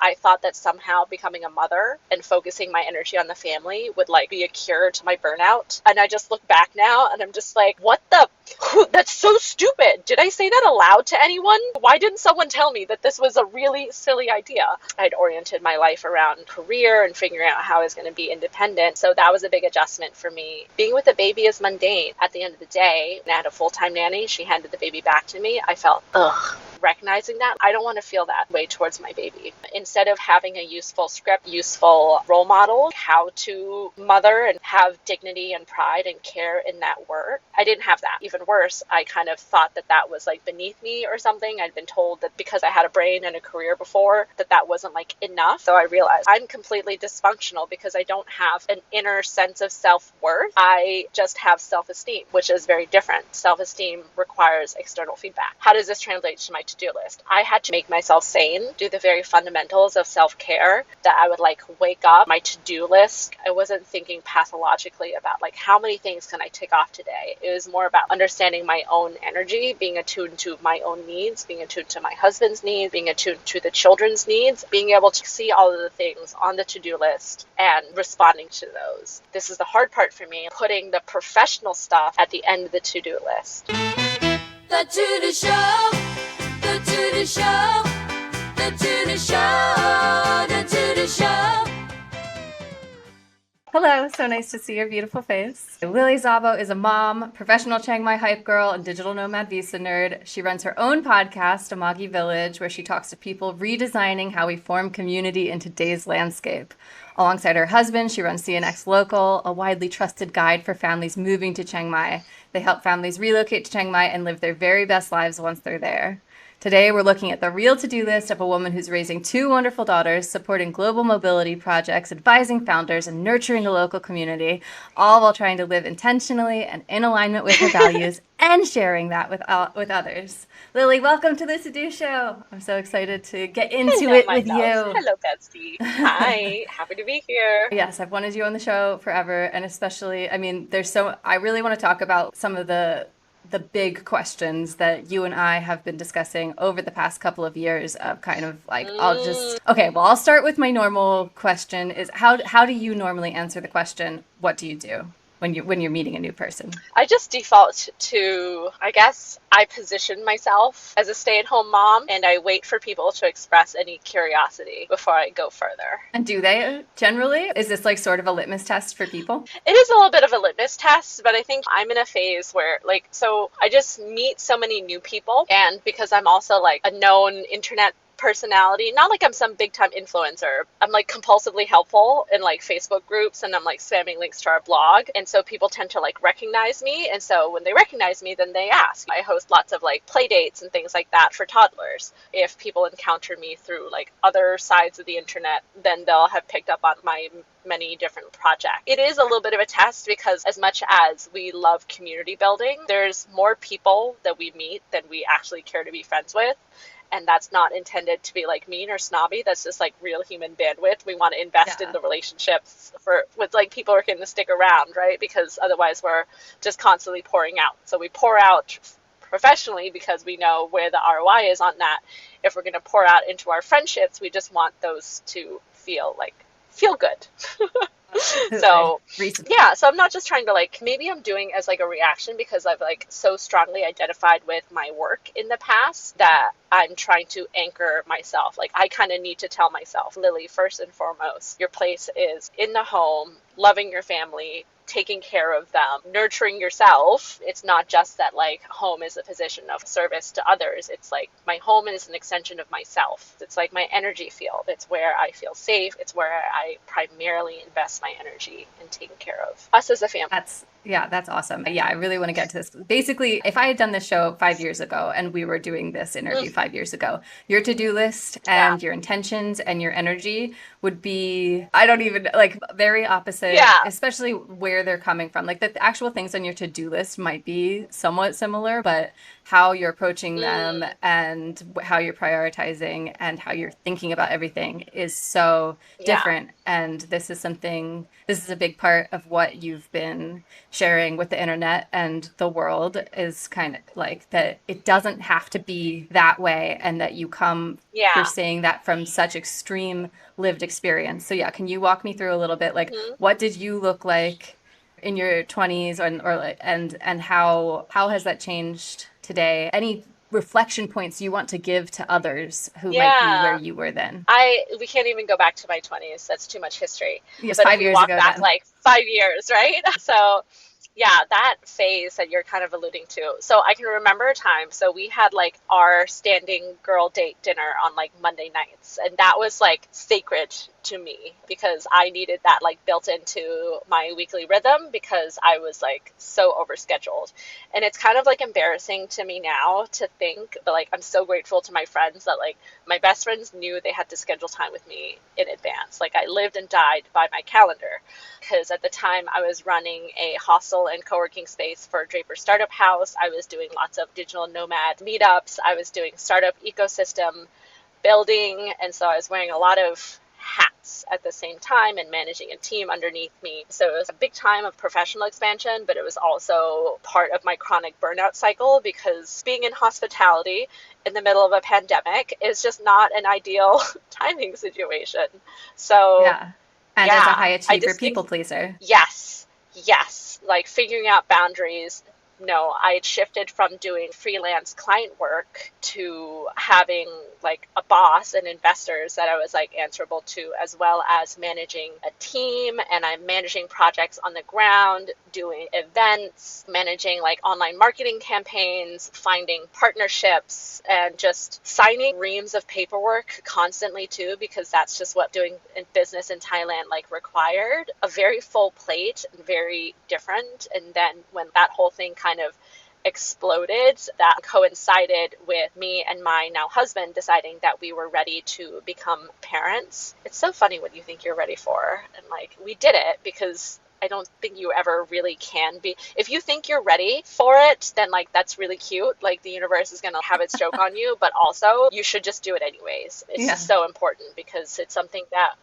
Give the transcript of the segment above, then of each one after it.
I thought that somehow becoming a mother and focusing my energy on the family would like be a cure to my burnout. And I just look back now and I'm just like, what the? That's so stupid. Did I say that aloud to anyone? Why didn't someone tell me that this was a really silly idea? I'd oriented my life around career and figuring out how I was going to be independent. So that was a big adjustment for me. Being with a baby is mundane. At the end of the day, I had a full-time nanny. She handed the baby back to me. I felt, ugh. Recognizing that, I don't want to feel that way towards my baby. Instead of having a useful script, useful role model, how to mother and have dignity and pride and care in that work, I didn't have that. Even worse, I kind of thought that that was like beneath me or something. I'd been told that because I had a brain and a career before, that that wasn't like enough. So I realized I'm completely dysfunctional because I don't have an inner sense of self-worth. I just have self-esteem, which is very different. Self-esteem requires external feedback. How does this translate to my to-do list? I had to make myself sane, do the very fundamentals of self-care, that I would like wake up my to-do list. I wasn't thinking pathologically about like how many things can I tick off today. It was more about understanding my own energy, being attuned to my own needs, being attuned to my husband's needs, being attuned to the children's needs, being able to see all of the things on the to-do list and responding to those. This is the hard part for me, putting the professional stuff at the end of the to-do list. The to-do show. The to-do show, the to-do show, the to-do show. Hello, so nice to see your beautiful face. Lily Szabo is a mom, professional Chiang Mai hype girl, and digital nomad visa nerd. She runs her own podcast, Amagi Village, where she talks to people redesigning how we form community in today's landscape. Alongside her husband, she runs CNX Local, a widely trusted guide for families moving to Chiang Mai. They help families relocate to Chiang Mai and live their very best lives once they're there. Today, we're looking at the real to-do list of a woman who's raising 2 wonderful daughters, supporting global mobility projects, advising founders, and nurturing a local community, all while trying to live intentionally and in alignment with her values and sharing that with others. Lily, welcome to the To-Do Show. I'm so excited to get into it with you. Hello, Betsy. Hi, happy to be here. Yes, I've wanted you on the show forever, and especially, I mean, I really want to talk about some of the big questions that you and I have been discussing over the past couple of years of kind of like, I'll start with my normal question is how do you normally answer the question, what do you do when you're meeting a new person? I just default to, I guess, I position myself as a stay-at-home mom and I wait for people to express any curiosity before I go further. And do they generally? Is this like sort of a litmus test for people? It is a little bit of a litmus test, but I think I'm in a phase where so I just meet so many new people, and because I'm also like a known internet personality, not like I'm some big time influencer. I'm like compulsively helpful in like Facebook groups, and I'm like spamming links to our blog, and so people tend to like recognize me, and so when they recognize me, then they ask. I host lots of like play dates and things like that for toddlers. If people encounter me through like other sides of the internet, then they'll have picked up on my many different projects. It is a little bit of a test because as much as we love community building, there's more people that we meet than we actually care to be friends with. And that's not intended to be like mean or snobby. That's just like real human bandwidth. We want to invest in the relationships with like people who are going to stick around, right? Because otherwise we're just constantly pouring out. So we pour out professionally because we know where the ROI is on that. If we're going to pour out into our friendships, we just want those to feel good. So so I'm not just trying to like, maybe I'm doing as like a reaction because I've like so strongly identified with my work in the past that I'm trying to anchor myself. Like I kind of need to tell myself, Lily, first and foremost, your place is in the home, loving your family, taking care of them, nurturing yourself. It's not just that like home is a position of service to others. It's like my home is an extension of myself. It's like my energy field. It's where I feel safe. It's where I primarily invest my energy in taking care of us as a family. That's awesome. Yeah, I really want to get to this. Basically, if I had done this show 5 years ago and we were doing this interview 5 years ago, your to-do list and your intentions and your energy would be, I don't even, like, very opposite, especially where where they're coming from. Like the actual things on your to-do list might be somewhat similar, but how you're approaching them and how you're prioritizing and how you're thinking about everything is so Yeah. different. And this is a big part of what you've been sharing with the internet and the world, is kind of like that it doesn't have to be that way, and that you're Yeah. saying that from such extreme lived experience. So yeah, can you walk me through a little bit, like what did you look like in your 20s, and how has that changed today? Any reflection points you want to give to others who might be where Yeah. you were then? We can't even go back to my 20s. That's too much history. Yes, But if five we years walk ago back then. like 5 years, right? So yeah, that phase that you're kind of alluding to. So I can remember a time. So we had like our standing girl date dinner on like Monday nights. And that was like sacred to me because I needed that like built into my weekly rhythm because I was like so overscheduled. And it's kind of like embarrassing to me now to think, but like I'm so grateful to my friends that like my best friends knew they had to schedule time with me in advance. Like I lived and died by my calendar because at the time I was running a hostel and co-working space for Draper Startup House. I was doing lots of digital nomad meetups. I was doing startup ecosystem building. And so I was wearing a lot of hats at the same time and managing a team underneath me. So it was a big time of professional expansion, but it was also part of my chronic burnout cycle because being in hospitality in the middle of a pandemic is just not an ideal timing situation. So Yeah. And as a yeah, high I achiever just think people pleaser. yes, yes, like figuring out boundaries. No, I had shifted from doing freelance client work to having like a boss and investors that I was like answerable to, as well as managing a team. And I'm managing projects on the ground, doing events, managing like online marketing campaigns, finding partnerships, and just signing reams of paperwork constantly too, because that's just what doing in business in Thailand like required. A very full plate, very different. And then when that whole thing kind of exploded, that coincided with me and my now husband deciding that we were ready to become parents. It's so funny what you think you're ready for. And like we did it because I don't think you ever really can be. If you think you're ready for it, then like that's really cute. Like the universe is going to have its joke on you, but also you should just do it anyways. It's Yeah. just so important because it's something that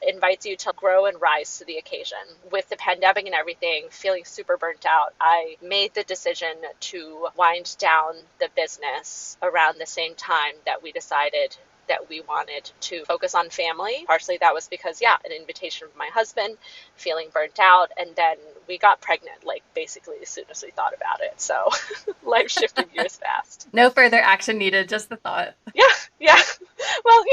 invites you to grow and rise to the occasion. With the pandemic and everything, feeling super burnt out, I made the decision to wind down the business around the same time that we decided that we wanted to focus on family. Partially that was because, yeah, an invitation from my husband, feeling burnt out, and then we got pregnant, like basically as soon as we thought about it. So life shifted gears fast. No further action needed, just the thought. Yeah, yeah. Well,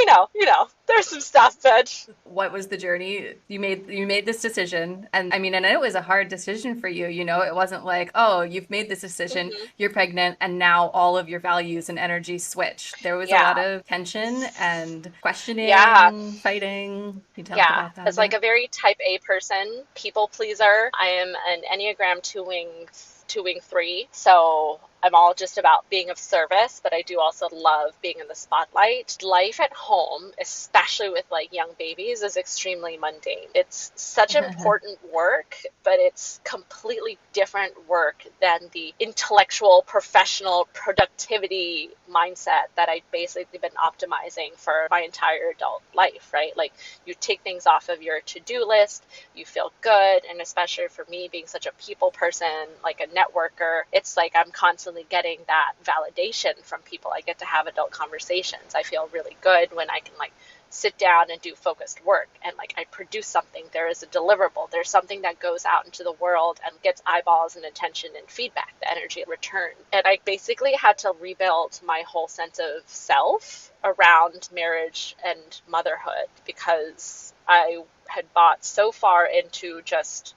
there's some stuff, but What was the journey? You made this decision, and I mean, and it was a hard decision for you. It wasn't like, oh, you've made this decision, you're pregnant, and now all of your values and energy switched. There was a lot yeah, of tension and yeah. questioning, fighting. Can you talk Yeah, about that a as like bit? a very type A person, people pleaser. I am an Enneagram two wing 3. So I'm all just about being of service, but I do also love being in the spotlight. Life at home, especially with like young babies, is extremely mundane. It's such important work, but it's completely different work than the intellectual, professional productivity mindset that I've basically been optimizing for my entire adult life, right? Like you take things off of your to-do list, you feel good, and especially for me being such a people person, like a networker, it's like I'm constantly getting that validation from people. I get to have adult conversations. I feel really good when I can like sit down and do focused work and like I produce something. There is a deliverable. There's something that goes out into the world and gets eyeballs and attention and feedback, the energy return. And I basically had to rebuild my whole sense of self around marriage and motherhood because I had bought so far into just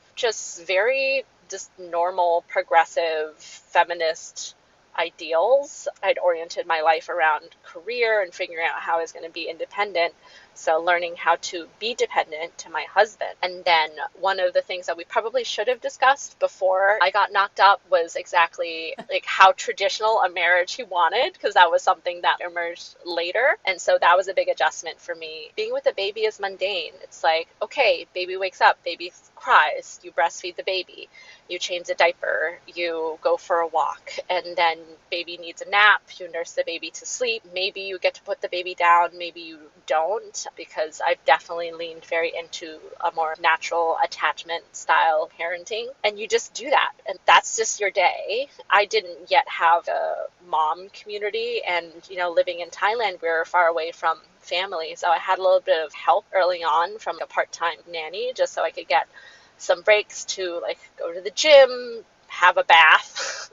very just normal, progressive, feminist ideals. I'd oriented my life around career and figuring out how I was going to be independent. So learning how to be dependent to my husband. And then one of the things that we probably should have discussed before I got knocked up was exactly like how traditional a marriage he wanted, because that was something that emerged later. And so that was a big adjustment for me. Being with a baby is mundane. It's like, okay, baby wakes up, baby cries, you breastfeed the baby, you change the diaper, you go for a walk, and then baby needs a nap, you nurse the baby to sleep. Maybe you get to put the baby down, maybe you don't, because I've definitely leaned very into a more natural attachment style parenting. And you just do that, and that's just your day. I didn't yet have a mom community, and living in Thailand, we were far away from family, so I had a little bit of help early on from a part-time nanny, just so I could get some breaks to like go to the gym, have a bath,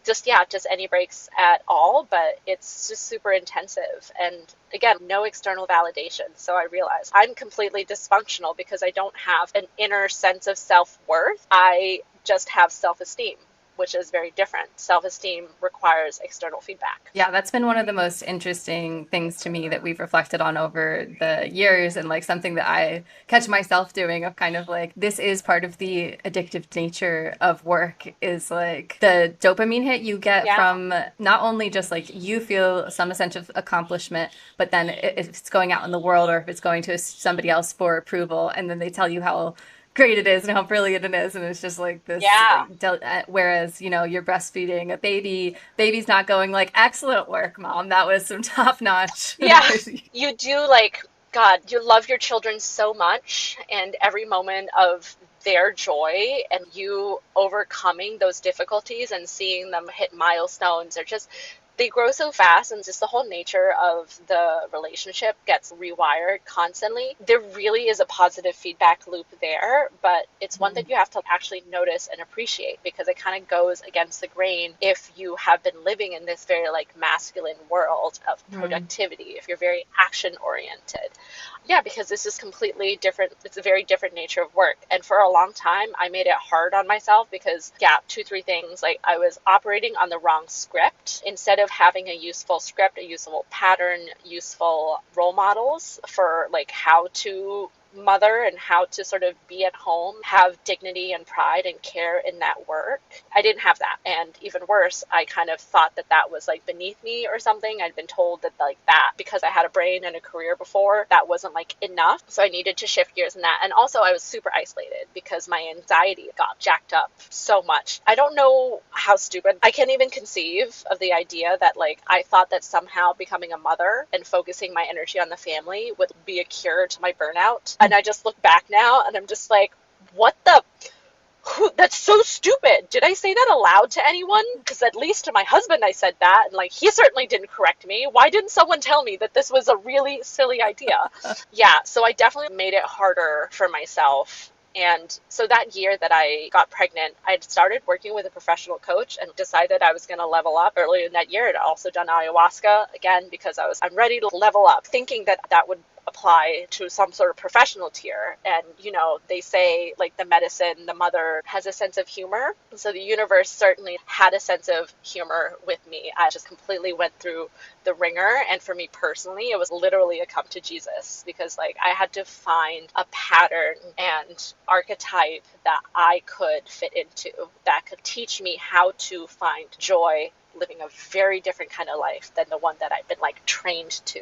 just any breaks at all. But it's just super intensive, and again, no external validation. So I realized I'm completely dysfunctional because I don't have an inner sense of self-worth. I just have self-esteem, which is very different. Self-esteem requires external feedback. Yeah, that's been one of the most interesting things to me that we've reflected on over the years, and like something that I catch myself doing, of kind of like, this is part of the addictive nature of work, is like the dopamine hit you get from not only just like you feel some sense of accomplishment, but then if it's going out in the world or if it's going to somebody else for approval, and then they tell you how great it is and how brilliant it is, and it's just like this whereas you're breastfeeding a baby's not going like, excellent work, mom, that was some top notch. You do, like, God, you love your children so much, and every moment of their joy and you overcoming those difficulties and seeing them hit milestones, or just they grow so fast, and just the whole nature of the relationship gets rewired constantly. There really is a positive feedback loop there, but it's one that you have to actually notice and appreciate, because it kind of goes against the grain if you have been living in this very like masculine world of productivity, if you're very action oriented. Because this is completely different. It's a very different nature of work. And for a long time, I made it hard on myself because, 2-3 things. Like, I was operating on the wrong script. Instead of having a useful script, a useful pattern, useful role models for like how to mother and how to sort of be at home, have dignity and pride and care in that work. I didn't have that. And even worse, I kind of thought that that was like beneath me or something. I'd been told that like that, because I had a brain and a career before, that wasn't like enough. So I needed to shift gears in that. And also I was super isolated because my anxiety got jacked up so much. I don't know how stupid. I can't even conceive of the idea that like I thought that somehow becoming a mother and focusing my energy on the family would be a cure to my burnout. And I just look back now and I'm just like, what the? That's so stupid. Did I say that aloud to anyone? Because at least to my husband I said that, and like he certainly didn't correct me. Why didn't someone tell me that this was a really silly idea? So I definitely made it harder for myself. And so that year that I got pregnant, I'd started working with a professional coach and decided I was going to level up. Earlier in that year, I'd also done ayahuasca again because I'm ready to level up, thinking that that would apply to some sort of professional tier. And they say like the medicine, the mother has a sense of humor. So the universe certainly had a sense of humor with me. I just completely went through the ringer, and for me personally, it was literally a come to Jesus, because like I had to find a pattern and archetype that I could fit into, that could teach me how to find joy living a very different kind of life than the one that I've been like trained to,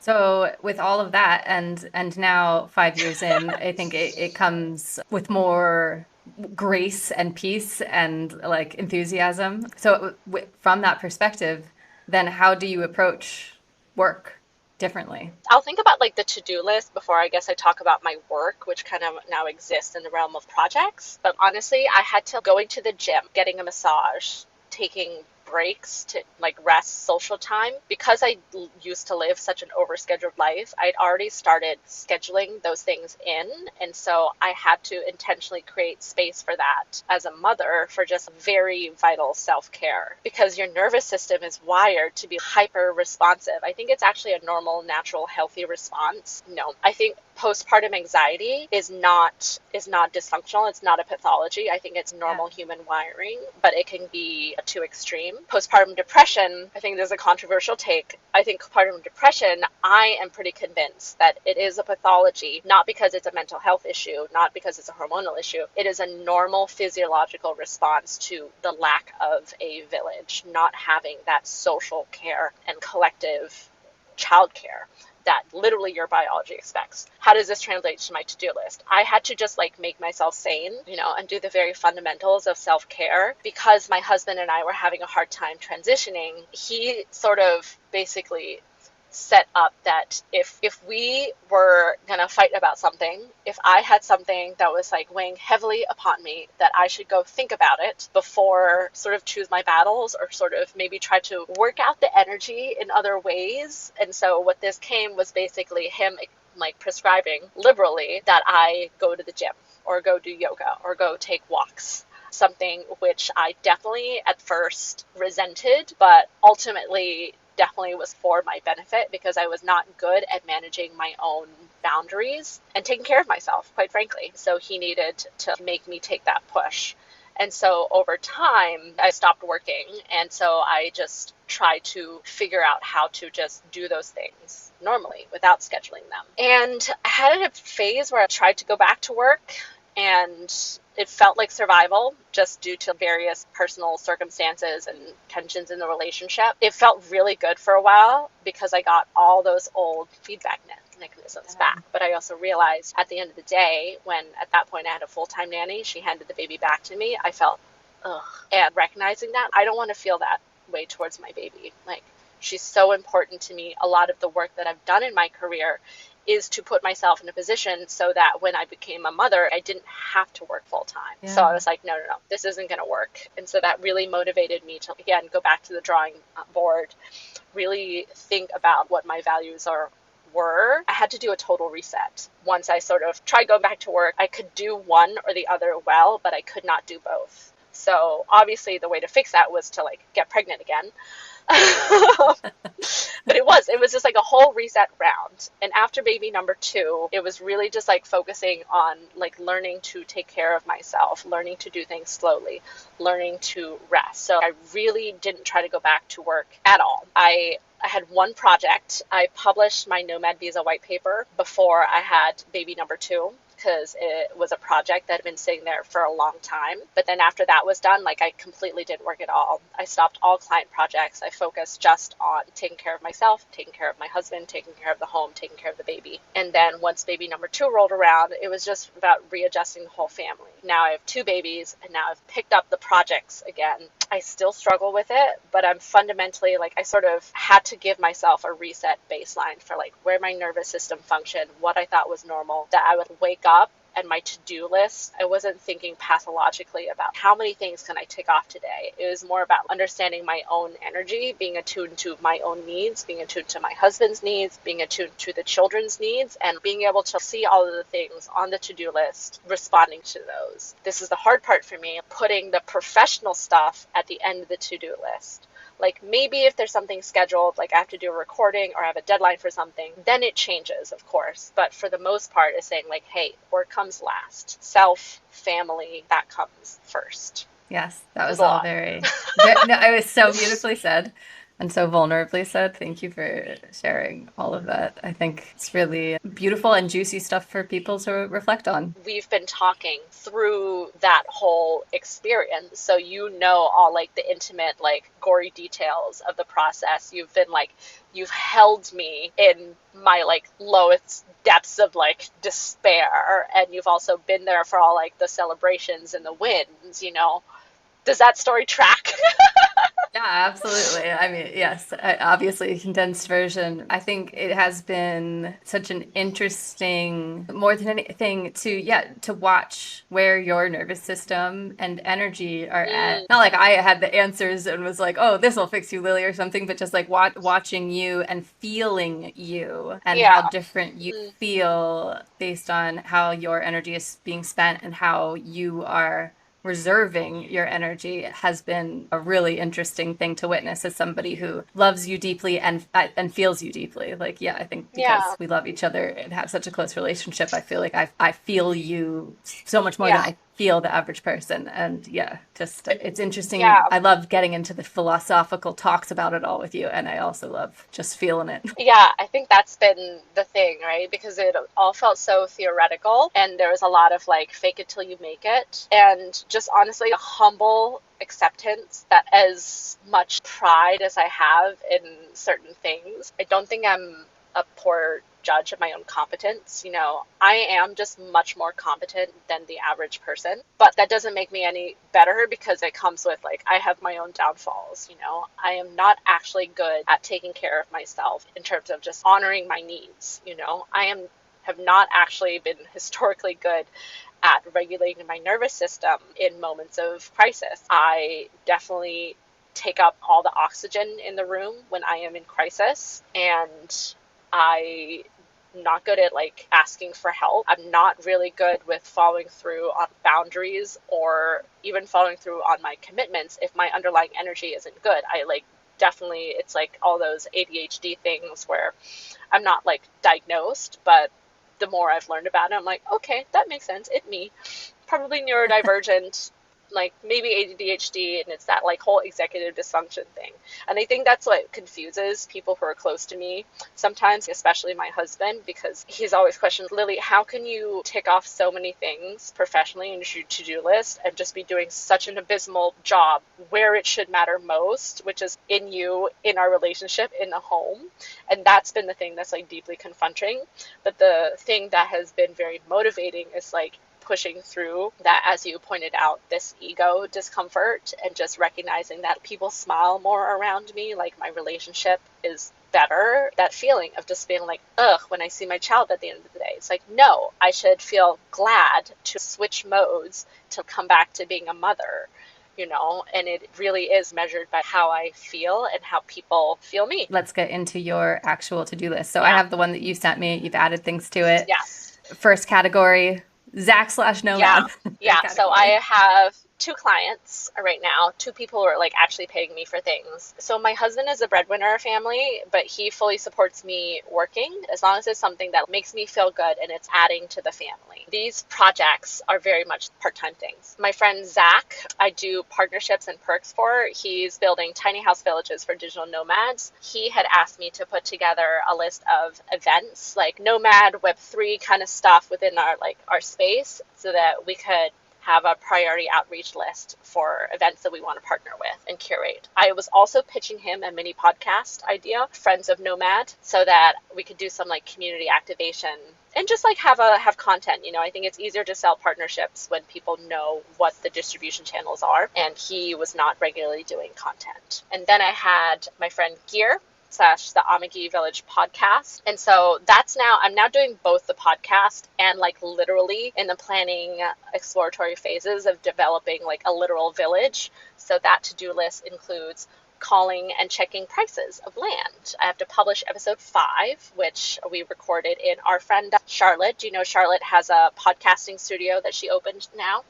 So with all of that, and now 5 years in, I think it comes with more grace and peace and like enthusiasm. So from that perspective, then how do you approach work differently? I'll think about like the to-do list before I guess I talk about my work, which kind of now exists in the realm of projects. But honestly, I had to going to the gym, getting a massage, taking breaks to like rest, social time. Because I used to live such an overscheduled life, I'd already started scheduling those things in, and so I had to intentionally create space for that as a mother, for just very vital self-care, because your nervous system is wired to be hyper responsive. I think it's actually a normal, natural, healthy response. I think postpartum anxiety is not dysfunctional. It's not a pathology. I think it's normal human wiring, but it can be too extreme. Postpartum depression, I think there's a controversial take. I think postpartum depression, I am pretty convinced that it is a pathology, not because it's a mental health issue, not because it's a hormonal issue. It is a normal physiological response to the lack of a village, not having that social care and collective childcare that literally your biology expects. How does this translate to my to-do list? I had to just like make myself sane, and do the very fundamentals of self-care because my husband and I were having a hard time transitioning. He sort of basically set up that if we were gonna fight about something, if I had something that was like weighing heavily upon me, that I should go think about it before sort of choose my battles or sort of maybe try to work out the energy in other ways. And so what this came was basically him like prescribing liberally that I go to the gym or go do yoga or go take walks. Something which I definitely at first resented, but ultimately definitely was for my benefit because I was not good at managing my own boundaries and taking care of myself, quite frankly. So he needed to make me take that push. And so over time, I stopped working. And so I just tried to figure out how to just do those things normally without scheduling them. And I had a phase where I tried to go back to work, and it felt like survival just due to various personal circumstances and tensions in the relationship. It felt really good for a while because I got all those old feedback mechanisms back. But I also realized at the end of the day, when at that point I had a full-time nanny, she handed the baby back to me, I felt, ugh. And recognizing that, I don't want to feel that way towards my baby. Like, she's so important to me. A lot of the work that I've done in my career is to put myself in a position so that when I became a mother, I didn't have to work full time. Yeah. So I was like, no, this isn't going to work. And so that really motivated me to, again, go back to the drawing board, really think about what my values were. I had to do a total reset. Once I sort of tried going back to work, I could do one or the other well, but I could not do both. So obviously the way to fix that was to like get pregnant again. But it was just like a whole reset round. And after baby number 2, it was really just like focusing on like learning to take care of myself, learning to do things slowly, learning to rest. So I really didn't try to go back to work at all. I had one project. I published my Nomad visa white paper before I had baby number 2, because it was a project that had been sitting there for a long time. But then after that was done, like I completely didn't work at all. I stopped all client projects. I focused just on taking care of myself, taking care of my husband, taking care of the home, taking care of the baby. And then once baby number 2 rolled around, it was just about readjusting the whole family. Now I have 2 babies, and now I've picked up the projects again. I still struggle with it, but I'm fundamentally like, I sort of had to give myself a reset baseline for like where my nervous system functioned, what I thought was normal, that I would wake up and my to-do list, I wasn't thinking pathologically about how many things can I tick off today. It was more about understanding my own energy, being attuned to my own needs, being attuned to my husband's needs, being attuned to the children's needs, and being able to see all of the things on the to-do list, responding to those. This is the hard part for me, putting the professional stuff at the end of the to-do list. Like maybe if there's something scheduled, like I have to do a recording or I have a deadline for something, then it changes, of course. But for the most part, it's saying like, hey, work comes last. Self, family, that comes first. Yes, that was all very, no, it was so beautifully said and so vulnerably said. Thank you for sharing all of that. I think it's really beautiful and juicy stuff for people to reflect on. We've been talking through that whole experience, so you know all like the intimate, like gory details of the process. You've been like, you've held me in my like lowest depths of like despair, and you've also been there for all like the celebrations and the wins, you know. Does that story track? Yeah, absolutely. I mean, yes, obviously a condensed version. I think it has been such an interesting, more than anything, to watch where your nervous system and energy are at. Not like I had the answers and was like, oh, this will fix you, Lily, or something, but just like watching you and feeling you and how different you feel based on how your energy is being spent and how you are reserving your energy has been a really interesting thing to witness as somebody who loves you deeply and feels you deeply. Like, I think because we love each other and have such a close relationship, I feel like I feel you so much more than I feel the average person. And yeah, just it's interesting. Yeah. I love getting into the philosophical talks about it all with you. And I also love just feeling it. Yeah, I think that's been the thing, right? Because it all felt so theoretical and there was a lot of like fake it till you make it. And just honestly, a humble acceptance that as much pride as I have in certain things, I don't think I'm a poor judge of my own competence. You know, I am just much more competent than the average person, but that doesn't make me any better because it comes with like, I have my own downfalls. You know, I am not actually good at taking care of myself in terms of just honoring my needs. You know, have not actually been historically good at regulating my nervous system in moments of crisis. I definitely take up all the oxygen in the room when I am in crisis, and I'm not good at like asking for help. I'm not really good with following through on boundaries or even following through on my commitments if my underlying energy isn't good. I like definitely, it's like all those ADHD things where I'm not like diagnosed, but the more I've learned about it, I'm like, okay, that makes sense. It's me. Probably neurodivergent, like maybe ADHD, and it's that like whole executive dysfunction thing. And I think that's what confuses people who are close to me sometimes, especially my husband, because he's always questioned, Lily, how can you tick off so many things professionally in your to-do list and just be doing such an abysmal job where it should matter most, which is in you, in our relationship, in the home. And that's been the thing that's like deeply confronting. But the thing that has been very motivating is like pushing through that, as you pointed out, this ego discomfort and just recognizing that people smile more around me, like my relationship is better. That feeling of just being like, ugh, when I see my child at the end of the day, it's like, no, I should feel glad to switch modes to come back to being a mother, you know, and it really is measured by how I feel and how people feel me. Let's get into your actual to-do list. So I have the one that you sent me. You've added things to it. Yes. First category, Zach/Nomad. Yeah. So I have 2 clients right now, 2 people who are like actually paying me for things. So my husband is a breadwinner family, but he fully supports me working as long as it's something that makes me feel good and it's adding to the family. These projects are very much part-time things. My friend Zach, I do partnerships and perks for. He's building tiny house villages for digital nomads. He had asked me to put together a list of events like Nomad, Web3 kind of stuff within our space so that we could have a priority outreach list for events that we want to partner with and curate. I was also pitching him a mini podcast idea, Friends of Nomad, so that we could do some like community activation and just like have content. You know, I think it's easier to sell partnerships when people know what the distribution channels are, and he was not regularly doing content. And then I had my friend Gear / the Amagi Village podcast. And so I'm now doing both the podcast and like literally in the planning exploratory phases of developing like a literal village. So that to-do list includes calling and checking prices of land. I have to publish episode 5, which we recorded in our friend Charlotte. Do you know Charlotte has a podcasting studio that she opened now?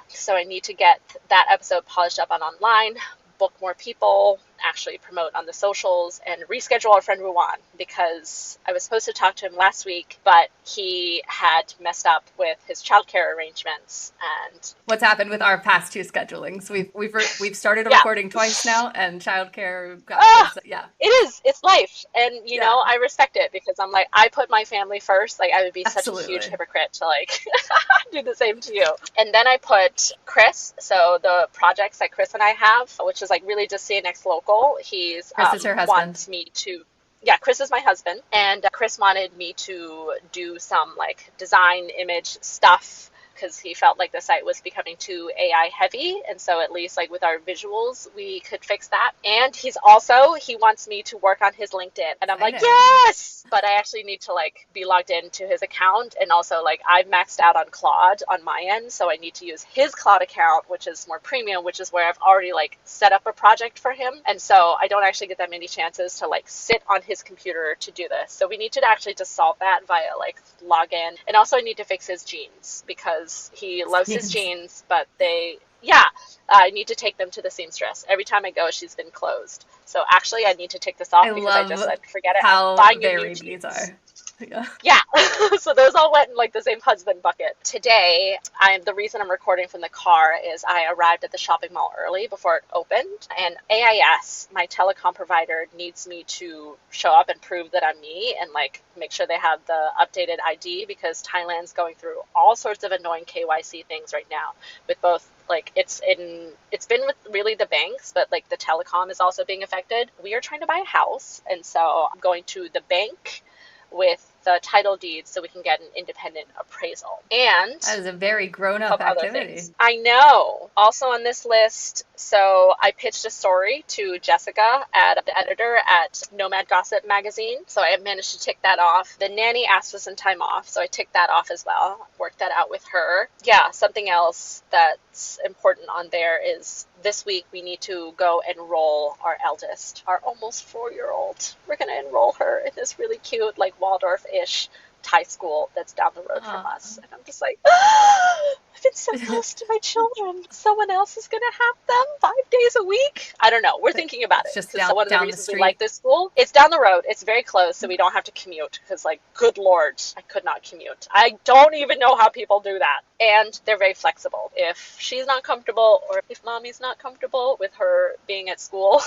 So I need to get that episode polished up on online, book more people, actually promote on the socials, and reschedule our friend Ruwan because I was supposed to talk to him last week, but he had messed up with his childcare arrangements. And what's happened with our past 2 schedulings? We've started recording twice now, and childcare. It's life, and you know I respect it because I'm like, I put my family first. Like I would be such a huge hypocrite to like do the same to you. And then I put Chris, so the projects that Chris and I have, which is like really just see next local. He's Chris is her husband. Wants me to. Yeah, Chris is my husband, and Chris wanted me to do some like design image stuff because he felt like the site was becoming too AI heavy, and so at least like with our visuals we could fix that. And he wants me to work on his LinkedIn, and I'm like, yes, but I actually need to like be logged into his account, and also like I've maxed out on Claude on my end, so I need to use his Claude account, which is more premium, which is where I've already like set up a project for him, and so I don't actually get that many chances to like sit on his computer to do this. So we need to actually just solve that via like login, and also I need to fix his jeans because he loves his jeans, but I need to take them to the seamstress. Every time I go, she's been closed. So actually, I need to take this off because I just said, forget it. How I'm buying varied these are. Yeah. Yeah. So those all went in like the same husband bucket. Today, the reason I'm recording from the car is I arrived at the shopping mall early before it opened, and AIS, my telecom provider, needs me to show up and prove that I'm me and like make sure they have the updated ID, because Thailand's going through all sorts of annoying KYC things right now with both like it's been with really the banks, but like the telecom is also being affected. We are trying to buy a house, and so I'm going to the bank with the title deeds so we can get an independent appraisal. And That is a very grown-up of other activity. things. I know. Also on this list, so I pitched a story to Jessica, the editor at Nomad Gossip magazine. So I managed to tick that off. The nanny asked for some time off, so I ticked that off as well. Worked that out with her. Yeah, something else that's important on there is this week we need to go enroll our eldest, our almost 4-year-old. We're going to enroll her in this really cute, like Waldorf-ish Thai school that's down the road from us. And I'm just like, I've been so close to my children. Someone else is going to have them 5 days a week. I don't know. We're thinking about it. Just So one of the down the reasons we street. like this school, it's down the road. It's very close, so we don't have to commute. Because, like, good Lord, I could not commute. I don't even know how people do that. And they're very flexible. If she's not comfortable, or if mommy's not comfortable with her being at school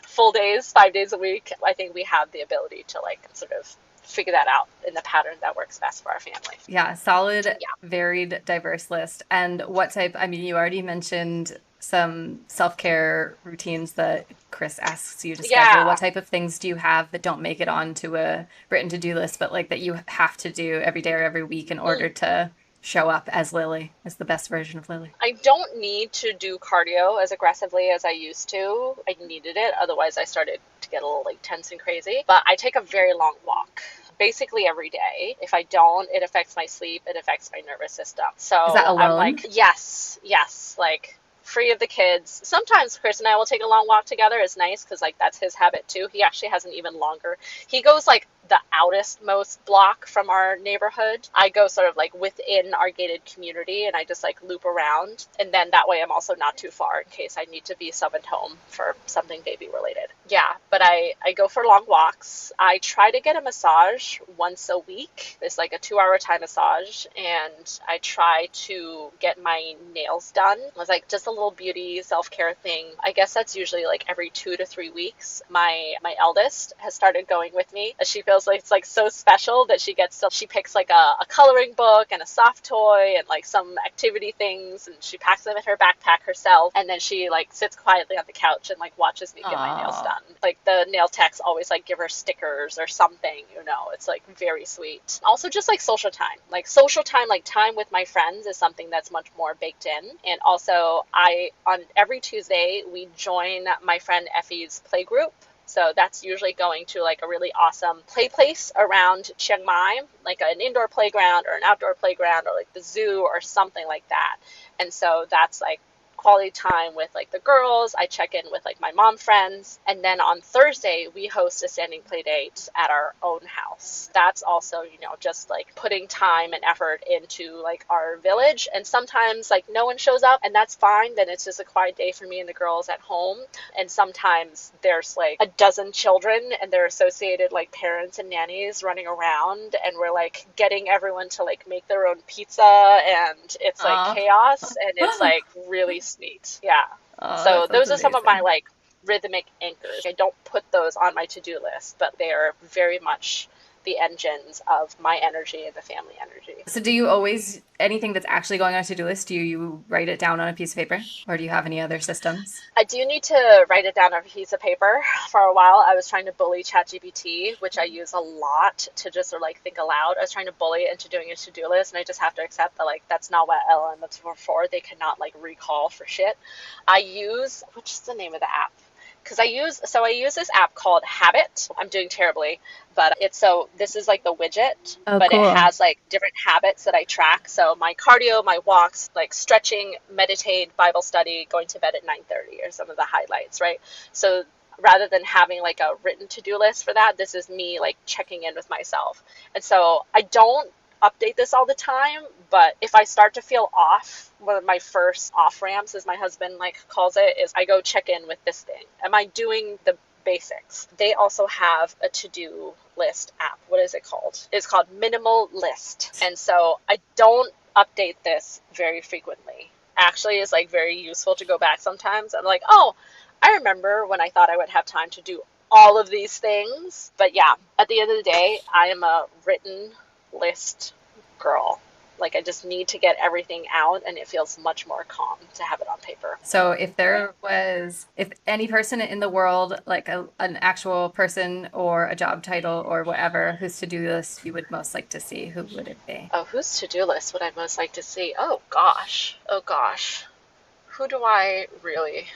full days, 5 days a week, I think we have the ability to, like, sort of figure that out in the pattern that works best for our family. Yeah, solid, varied, diverse list. And what type, I mean, you already mentioned some self-care routines that Chris asks you to schedule. What type of things do you have that don't make it onto a written to-do list, but like that you have to do every day or every week in order to show up as Lily, as the best version of Lily? I don't need to do cardio as aggressively as I used to. I needed it. Otherwise, I started to get a little like tense and crazy. But I take a very long walk basically every day. If I don't, it affects my sleep. It affects my nervous system. So Is that alone? I'm like, yes, like free of the kids. Sometimes Chris and I will take a long walk together. It's nice because like that's his habit too. He actually has an even longer. He goes like the outest most block from our neighborhood. I go sort of like within our gated community and I just like loop around. And then that way I'm also not too far in case I need to be summoned home for something baby related. Yeah, but I go for long walks. I try to get a massage once a week. It's like a 2-hour Thai massage. And I try to get my nails done. It was like just a little beauty self-care thing. I guess that's usually like every 2 to 3 weeks. My eldest has started going with me. She feels like it's like so special that she picks like a coloring book and a soft toy and like some activity things, and she packs them in her backpack herself, and then she like sits quietly on the couch and like watches me get my nails done. Like the nail techs always like give her stickers or something, it's like very sweet. Also just like social time, like time with my friends is something that's much more baked in. And also on every Tuesday we join my friend Effie's Playgroup. So that's usually going to like a really awesome play place around Chiang Mai, like an indoor playground or an outdoor playground or like the zoo or something like that. And so that's like quality time with like the girls. I check in with like my mom friends. And then on Thursday, we host a standing play date at our own house. That's also, just like putting time and effort into like our village. And sometimes like no one shows up and that's fine. Then it's just a quiet day for me and the girls at home. And sometimes there's like a dozen children and their associated like parents and nannies running around. And we're like getting everyone to like make their own pizza. And it's like chaos. And it's like really sweet. Yeah. So those are some of my like rhythmic anchors. I don't put those on my to-do list, but they are very much the engines of my energy and the family energy. So do you always, anything that's actually going on a to-do list, do you write it down on a piece of paper, or do you have any other systems? I do need to write it down on a piece of paper. For a while, I was trying to bully ChatGPT, which I use a lot to just sort of like think aloud. I was trying to bully it into doing a to-do list, and I just have to accept that like that's not what LLMs are for. They cannot like recall for shit. Which is the name of the app? Because I use this app called Habit. I'm doing terribly, but this is like the widget, but cool. It has like different habits that I track. So my cardio, my walks, like stretching, meditate, Bible study, going to bed at 9:30 are some of the highlights, right? So rather than having like a written to-do list for that, this is me like checking in with myself. And so I don't update this all the time, but if I start to feel off, one of my first off ramps, as my husband like calls it, is I go check in with this thing. Am I doing the basics. They also have a to-do list app. What is it called? It's called Minimal List. And so I don't update this very frequently. Actually, it's like very useful to go back sometimes. I'm like, oh, I remember when I thought I would have time to do all of these things. But yeah, at the end of the day, I am a written list girl. Like, I just need to get everything out, and it feels much more calm to have it on paper. So if any person in the world, like an actual person or a job title or whatever, whose to-do list you would most like to see, who would it be? Oh, whose to-do list would I most like to see? Oh gosh. Who do I really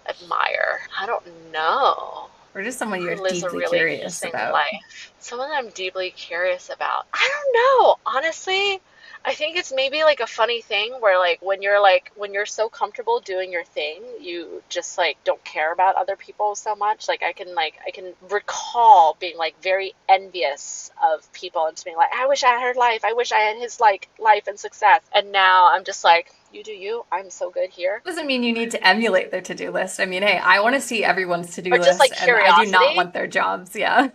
admire? I don't know. Or just someone you're Lives a deeply really curious interesting about? life. Someone I'm deeply curious about. I don't know. Honestly, I think it's maybe like a funny thing where when you're so comfortable doing your thing, you just like don't care about other people so much. I can recall being like very envious of people and just being like, I wish I had her life. I wish I had his like life and success. And now I'm just like, you do you. I'm so good here. Doesn't mean you need to emulate their to-do list. I mean, hey, I want to see everyone's to-do Or list, just like and I do not curiosity. want their jobs. Yeah.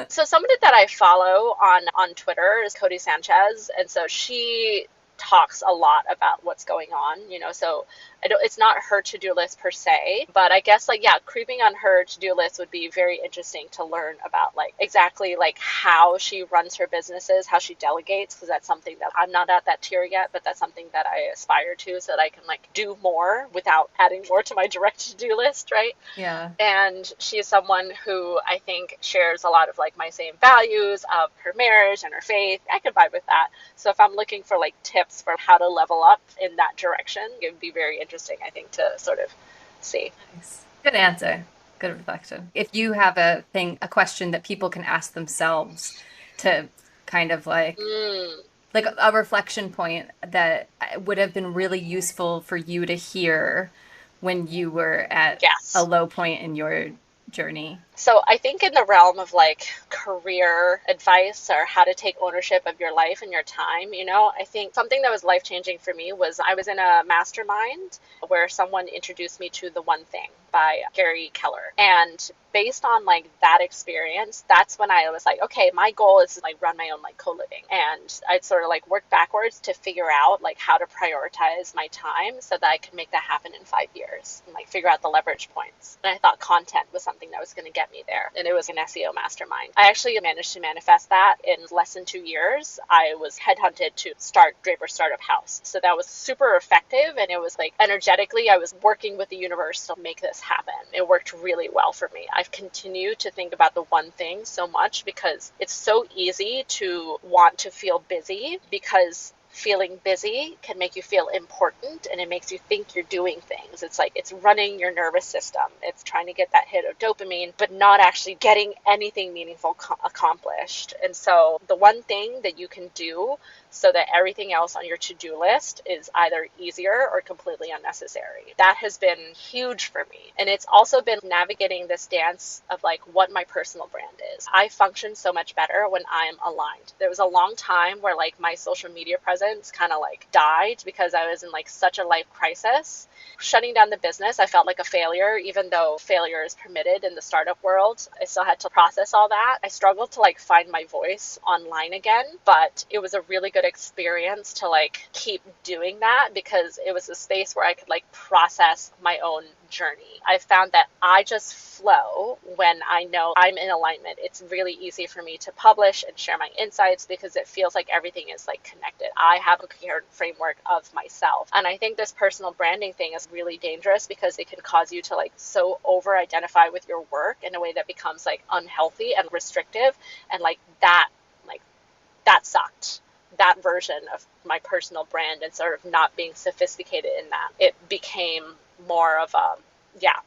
So somebody that I follow on Twitter is Cody Sanchez, and so she talks a lot about what's going on, so it's not her to-do list per se, but I guess creeping on her to-do list would be very interesting to learn about exactly how she runs her businesses, how she delegates, because that's something that I'm not at that tier yet, but that's something that I aspire to so that I can do more without adding more to my direct to-do list, right? Yeah. And she is someone who I think shares a lot of my same values of her marriage and her faith. I could vibe with that. So if I'm looking for tips for how to level up in that direction, it would be very interesting, I think, to sort of see. Nice. Good answer. Good reflection. If you have a question that people can ask themselves to kind of like a reflection point that would have been really useful for you to hear when you were at a low point in your journey. So I think in the realm of career advice or how to take ownership of your life and your time, I think something that was life-changing for me was I was in a mastermind where someone introduced me to The One Thing by Gary Keller. And based on that experience, that's when I was like, okay, my goal is to run my own co-living. And I'd sort of work backwards to figure out how to prioritize my time so that I could make that happen in 5 years and figure out the leverage points. And I thought content was something that was going to get me there. And it was an SEO mastermind. I actually managed to manifest that in less than 2 years. I was headhunted to start Draper Startup House. So that was super effective. And it was energetically, I was working with the universe to make this happen. It worked really well for me. I've continued to think about The One Thing so much because it's so easy to want to feel busy, because feeling busy can make you feel important and it makes you think you're doing things. It's running your nervous system. It's trying to get that hit of dopamine, but not actually getting anything meaningful accomplished. And so the one thing that you can do so that everything else on your to-do list is either easier or completely unnecessary. That has been huge for me. And it's also been navigating this dance of what my personal brand is. I function so much better when I'm aligned. There was a long time where my social media presence kind of died because I was in such a life crisis. Shutting down the business, I felt like a failure, even though failure is permitted in the startup world. I still had to process all that. I struggled to find my voice online again, but it was a really good experience to keep doing that because it was a space where I could process my own journey. I found that I just flow when I know I'm in alignment. It's really easy for me to publish and share my insights because it feels like everything is connected. I have a coherent framework of myself. And I think this personal branding thing is really dangerous because it can cause you to so over identify with your work in a way that becomes unhealthy and restrictive. And that sucked. That version of my personal brand and sort of not being sophisticated in that, it became more of a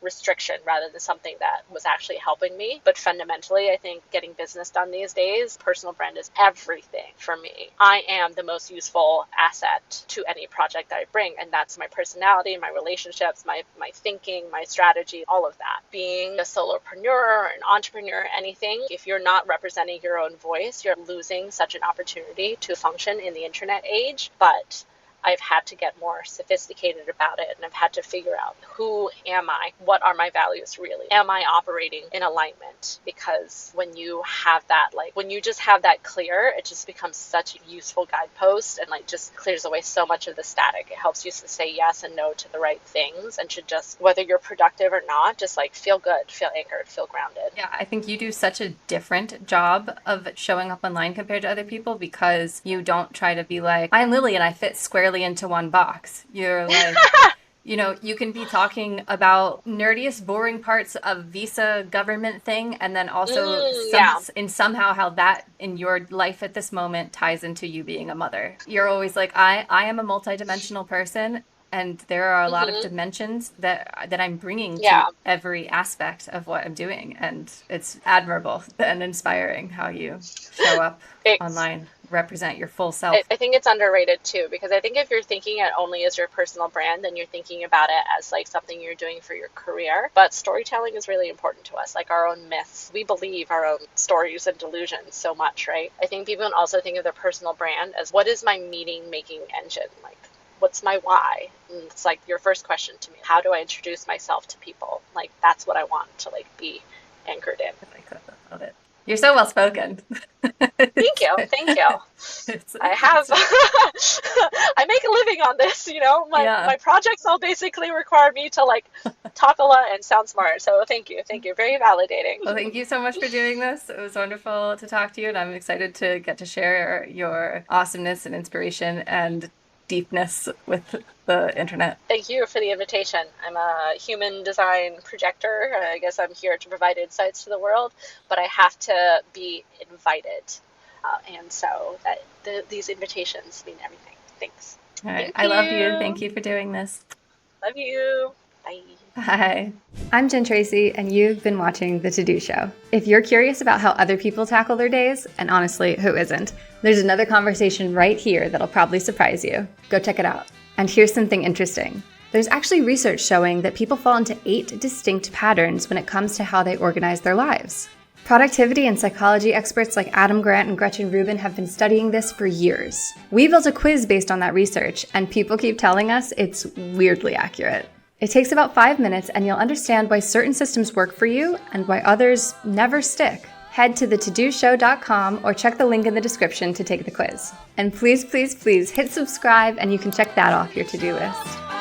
restriction rather than something that was actually helping me. But fundamentally, I think getting business done these days, personal brand is everything for me. I am the most useful asset to any project that I bring, and that's my personality, my relationships, my thinking, my strategy, all of that. Being a solopreneur or an entrepreneur, anything, if you're not representing your own voice, you're losing such an opportunity to function in the internet age. But I've had to get more sophisticated about it, and I've had to figure out, who am I? What are my values really? Am I operating in alignment? Because when you have that, like when you just have that clear, it just becomes such a useful guidepost, and like just clears away so much of the static. It helps you to say yes and no to the right things, and to just, whether you're productive or not, just like feel good, feel anchored, feel grounded. Yeah, I think you do such a different job of showing up online compared to other people, because you don't try to be like, I'm Lily and I fit squarely into one box. You're like, you know, you can be talking about nerdiest, boring parts of visa government thing, and then also somehow how that in your life at this moment ties into you being a mother. You're always like, I am a multidimensional person, and there are a lot of dimensions that I'm bringing to every aspect of what I'm doing, and it's admirable and inspiring how you show up online, represent your full self. I think it's underrated too, because I think if you're thinking it only as your personal brand, then you're thinking about it as like something you're doing for your career. But storytelling is really important to us, like our own myths. We believe our own stories and delusions so much, right? I think people can also think of their personal brand as, what is my meaning making engine? Like, what's my why? And it's like your first question to me, how do I introduce myself to people? Like, that's what I want to like be anchored in. I love it. You're so well spoken. Thank you. I have, I make a living on this, you know, my projects all basically require me to like talk a lot and sound smart. So thank you. Very validating. Well, thank you so much for doing this. It was wonderful to talk to you, and I'm excited to get to share your awesomeness and inspiration and deepness with the internet. Thank you for the invitation. I'm a human design projector. I guess I'm here to provide insights to the world, but I have to be invited. And so these invitations mean everything. Thanks. All right. I love you. Thank you for doing this. Love you. Bye. Hi. I'm Jen Tracy, and you've been watching The To-Do Show. If you're curious about how other people tackle their days, and honestly, who isn't, there's another conversation right here that'll probably surprise you. Go check it out. And here's something interesting. There's actually research showing that people fall into 8 distinct patterns when it comes to how they organize their lives. Productivity and psychology experts like Adam Grant and Gretchen Rubin have been studying this for years. We built a quiz based on that research, and people keep telling us it's weirdly accurate. It takes about 5 minutes, and you'll understand why certain systems work for you and why others never stick. Head to thetodoshow.com or check the link in the description to take the quiz. And please, please, please hit subscribe, and you can check that off your to-do list.